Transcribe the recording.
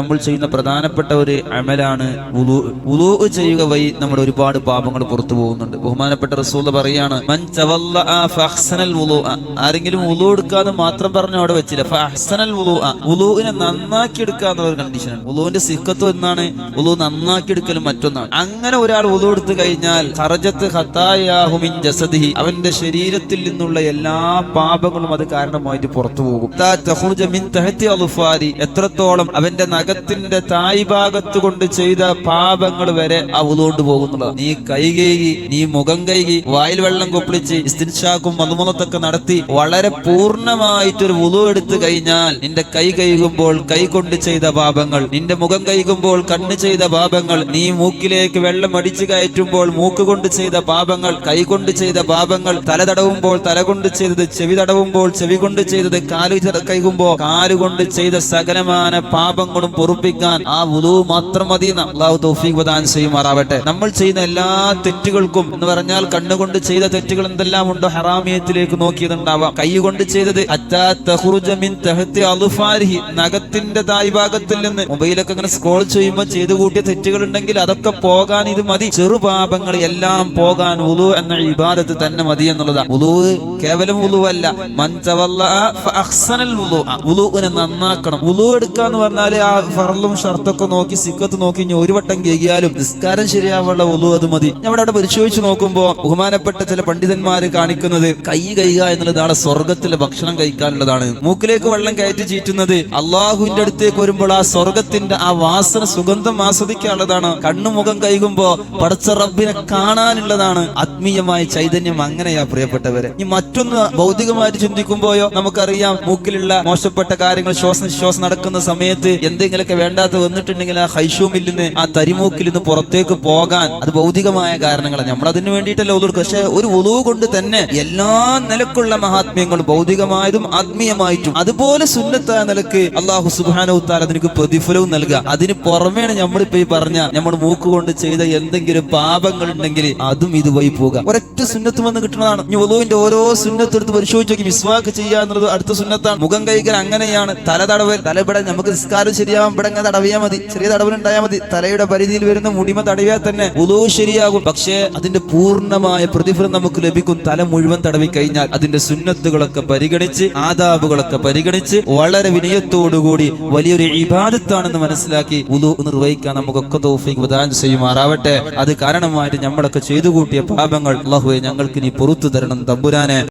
നമ്മൾ ചെയ്യുന്ന പ്രധാനപ്പെട്ട ഒരു അമലാണ് വുളൂ ചെയ്യുക വഴി നമ്മുടെ ഒരുപാട് പാപങ്ങൾ പുറത്തു പോകുന്നുണ്ട്. ബഹുമാനപ്പെട്ട റസൂൽ പറയാണ്, മൻ തവല്ലഅ ഫഅഹ്സനൽ വുളൂഅ. ആരെങ്കിലും വുളൂ എടുക്കാന്ന് മാത്രം പറഞ്ഞു അവിടെ വെച്ചില്ല, ഫഅഹ്സനൽ വുളൂഅ, വുളൂവിനെ നന്നാക്കി എടുക്കുക എന്നുള്ള ഒരു കണ്ടീഷനാണ്. വുളൂവിന്റെ സിഖത്ത് എന്നാണ്, വുളൂ നന്നാക്കി എടുക്കലും മറ്റൊന്നാണ്. അങ്ങനെ ഒരാൾ വുളൂ എടുത്തു കഴിഞ്ഞാൽ ഖറജത്ത് ഖതായാഹു മിൻ ജസദിഹി, അവന്റെ ശരീരത്തിൽ നിന്നുള്ള എല്ലാ പാപങ്ങളും അത് കാരണമായിട്ട് പുറത്തു പോകും. തഖ്റുജ മിൻ തഹ്തി അൽഫാരി, എത്രത്തോളം അവന്റെ നഖത്തിന്റെ തായ് ഭാഗത്ത് കൊണ്ട് ചെയ്ത പാപങ്ങൾ വരെ ആ വുളൂ കൊണ്ട് പോകുന്നുള്ളത്. നീ കൈ കഴുകി, നീ മുഖം കഴുകി, വായിൽ വെള്ളം കൊപ്പിളിച്ച് ഇസ്തിൻഷാക്കും മതുമുളത്തൊക്കെ നടത്തി വളരെ പൂർണ്ണമായിട്ടൊരു വുളൂ എടുത്തു കഴിഞ്ഞാൽ നിന്റെ കൈ കഴുകുമ്പോൾ കൈ കൊണ്ട് ചെയ്ത പാപങ്ങൾ, നിന്റെ മുഖം കഴുകുമ്പോൾ കണ്ണ് ചെയ്ത പാപങ്ങൾ, നീ മൂക്കിലേക്ക് വെള്ളം അടിച്ചു കയറ്റുമ്പോൾ മൂക്ക് കൊണ്ട് ചെയ്ത പാപങ്ങൾ, കൈ കൊണ്ട് ചെയ്ത പാപങ്ങൾ, തല തടവുമ്പോൾ തല കൊണ്ട് ചെയ്തത്, ചെവി തടവുമ്പോൾ ചെവി കൊണ്ട് ചെയ്തത്, കാല് കഴുകുമ്പോൾ കാലുകൊണ്ട് ചെയ്ത സകലമാന പാപങ്ങളും പൊറുപ്പിക്കാൻ ആ വുളൂ മാത്രം മതി. അല്ലാഹു തൗഫീഖ് പ്രദാനം ചെയ്യുമാറാവട്ടെ. നമ്മൾ ചെയ്യുന്ന എല്ലാ തെറ്റുകൾക്കും എന്ന് പറഞ്ഞാൽ കണ്ണുകൊണ്ട് ചെയ്ത തെറ്റുകൾ എന്തെല്ലാം ഉണ്ടോ, ഹറാമിയത്തിലേക്ക് നോക്കിയതുണ്ടാവാം. കൈ കൊണ്ട് ചെയ്തത് ഹത്താ തഖ്റുജ മിൻ തഹ്തി അൽഫാരിഹി, നഖത്തിന്റെ തായ് ഭാഗത്തിൽ നിന്ന് മൊബൈലൊക്കെ ഇങ്ങനെ സ്ക്രോൾ ചെയ്യുമ്പോൾ ചെയ്തു കൂട്ടിയ തെറ്റുകൾ ഉണ്ടെങ്കിൽ അതൊക്കെ പോകാൻ ഇത് മതി. ചെറുപാപങ്ങൾ എല്ലാം പോകാൻ വുളൂ എന്ന ഇബാദത്ത് തന്നെ മതി എന്നുള്ളതാണ്. വുളൂ കേവലം വുളൂ അല്ല, മൻ തവല്ലഅ ഫഅഹ്സനൽ വുളൂ, വുളൂനെ നന്നാക്കണം. വുളൂ എടുക്കാന്ന് പറഞ്ഞാല് ആ ഫർളും ഷർത്തൊക്കെ നോക്കി സിക്കത്ത് നോക്കി ഒരു വട്ടം കേകിയാലും നിസ്കാരം ശരിയാവുള്ള വുളൂ അത് മതി. നമ്മുടെ അവിടെ പരിശോധിച്ച് നോക്കുമ്പോ ബഹുമാനപ്പെട്ട ചില പണ്ഡിതന്മാര് കാണിക്കുന്നത് കൈ കഴുകുക എന്നുള്ളതാണ് സ്വർഗത്തിലെ ഭക്ഷണം കഴിക്കാനുള്ളതാണ്. മൂക്കിലേക്ക് വെള്ളം കയറ്റി ചീറ്റുന്നത് അള്ളാഹുവിന്റെ അടുത്തേക്ക് വരുമ്പോൾ ആ സ്വർഗത്തിന്റെ ആ വാസന സുഗന്ധം ആസ്വദിക്കാനുള്ളതാണ്. കണ്ണുമുഖം കഴുകുമ്പോ പടച്ച റബ്ബിനെ കാണാനുള്ളതാണ്. ആത്മീയമായ ചൈതന്യം അങ്ങനെയാ പ്രിയപ്പെട്ടവരെ. ഈ മറ്റൊന്ന് ഭൗതികമായിട്ട് ചിന്തിക്കുമ്പോയോ നമുക്കറിയാം, മൂക്കിലുള്ള മോശപ്പെട്ട കാര്യങ്ങൾ ശ്വാസം നടക്കുന്ന സമയത്ത് എന്തെങ്കിലുമൊക്കെ വേണ്ടാത്ത വന്നിട്ടുണ്ടെങ്കിൽ ആ ഹൈഷൂമിൽ നിന്ന്, ആ തരിമൂക്കിൽ നിന്ന് പുറത്തേക്ക് പോകാൻ അത് ഭൗതികമായ കാരണങ്ങളാണ്. നമ്മൾ അതിന് വേണ്ടിയിട്ടല്ല വുളൂ. പക്ഷെ ഒരു വുളൂ കൊണ്ട് തന്നെ എല്ലാ നിലക്കുള്ള മഹാത്മ്യങ്ങളും ഭൗതികമായതും ആത്മീയമായിട്ടും അതുപോലെ സുന്നത്തായ നിലക്ക് അല്ലാഹു സുബ്ഹാനഹു തആല അതിന് പ്രതിഫലവും നൽകുക. അതിന് പുറമേണ് നമ്മളിപ്പോ ഈ പറഞ്ഞ നമ്മൾ മൂക്ക് കൊണ്ട് ചെയ്ത എന്തെങ്കിലും പാപങ്ങൾ ഉണ്ടെങ്കിൽ അതും ഇതുവഴി പോകുക. ഒരൊറ്റ സുന്നത്ത് വന്ന് കിട്ടുന്നതാണ്. ഈ വുളൂവിന്റെ ഓരോ സുന്നത്ത് എടുത്ത് പരിശോധിച്ച് നോക്കി മിസ്വാക്ക് ചെയ്യുക എന്നുള്ളത് അടുത്ത സുന്നത്താണ്. മുഖം കഴുകൽ അങ്ങനെയാണ്. തല തടവൽ, തലവിടെ നമുക്ക് നിസ്കാരം ശരിയാവാൻ ഇവിടെ തടവിയാൽ മതി, ചെറിയ തടവലുണ്ടായാൽ മതി. തലയുടെ പരിധിയിൽ വരുന്ന മുടിമ തടവിയാൽ തന്നെ വുളൂ ശരിയാകും. പക്ഷേ അതിന്റെ പൂർണ്ണമായ പ്രതിഫലം നമുക്ക് ലഭിക്കും തല മുഴുവൻ തടവി കഴിഞ്ഞാൽ. അതിന്റെ സുന്നത്തുകളൊക്കെ പരിഗണിച്ച്, ആദാബുകളൊക്കെ പരിഗണിച്ച് വളരെ വിനയത്തോടുകൂടി വലിയൊരു ഇബാദത്താണെന്ന് മനസ്സിലാക്കി വുളൂ നിർവഹിക്കാൻ നമുക്കൊക്കെ തൗഫീഖ് പ്രദാനം ചെയ്യുമാറാവട്ടെ. അത് കാരണമായിട്ട് നമ്മളൊക്കെ ചെയ്തു കൂട്ടിയ പാപങ്ങൾ അല്ലാഹുവേ ഞങ്ങൾക്ക് നീ പുറത്തു തരണം തമ്പുരാനെ.